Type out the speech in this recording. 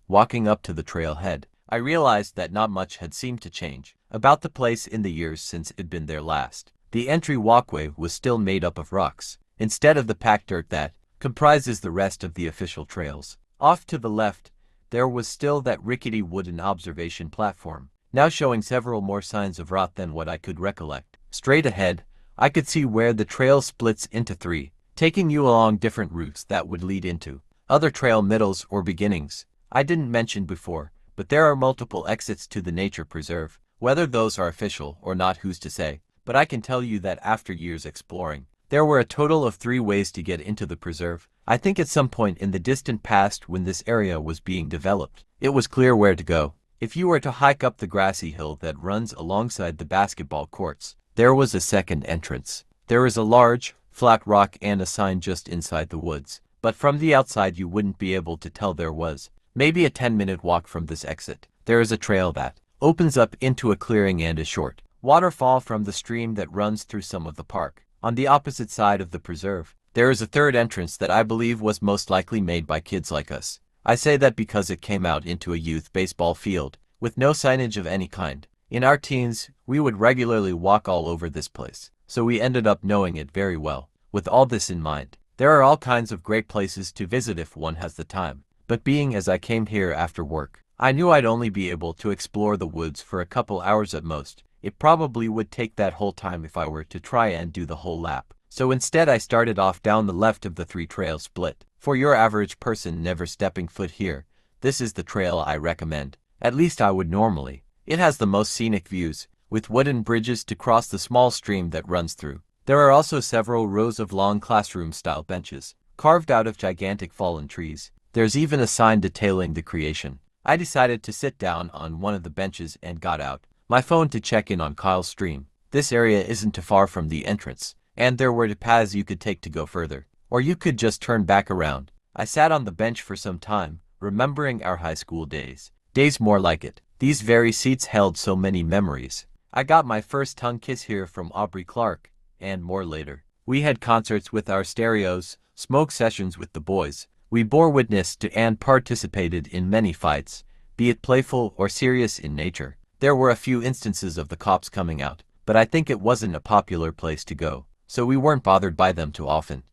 walking up to the trailhead, I realized that not much had seemed to change about the place in the years since it'd been there last. The entry walkway was still made up of rocks, instead of the packed dirt that comprises the rest of the official trails. Off to the left, there was still that rickety wooden observation platform, now showing several more signs of rot than what I could recollect. Straight ahead, I could see where the trail splits into three, taking you along different routes that would lead into other trail middles or beginnings. I didn't mention before, but there are multiple exits to the nature preserve. Whether those are official or not, who's to say, but I can tell you that after years exploring, there were a total of 3 ways to get into the preserve. I think at some point in the distant past when this area was being developed, it was clear where to go. If you were to hike up the grassy hill that runs alongside the basketball courts, there was a second entrance. There is a large, flat rock and a sign just inside the woods, but from the outside you wouldn't be able to tell there was. Maybe a 10-minute walk from this exit, there is a trail that opens up into a clearing and a short waterfall from the stream that runs through some of the park. On the opposite side of the preserve, there is a third entrance that I believe was most likely made by kids like us. I say that because it came out into a youth baseball field, with no signage of any kind. In our teens, we would regularly walk all over this place, so we ended up knowing it very well. With all this in mind, there are all kinds of great places to visit if one has the time. But being as I came here after work, I knew I'd only be able to explore the woods for a couple hours at most. It probably would take that whole time if I were to try and do the whole lap. So instead I started off down the left of the 3-trail split. For your average person never stepping foot here, this is the trail I recommend. At least I would normally. It has the most scenic views, with wooden bridges to cross the small stream that runs through. There are also several rows of long classroom-style benches, carved out of gigantic fallen trees. There's even a sign detailing the creation. I decided to sit down on one of the benches and got out my phone to check in on Kyle's stream. This area isn't too far from the entrance, and there were paths you could take to go further, or you could just turn back around. I sat on the bench for some time, remembering our high school days. Days more like it. These very seats held so many memories. I got my first tongue kiss here from Aubrey Clark, and more later. We had concerts with our stereos, smoke sessions with the boys. We bore witness to and participated in many fights, be it playful or serious in nature. There were a few instances of the cops coming out, but I think it wasn't a popular place to go, so we weren't bothered by them too often.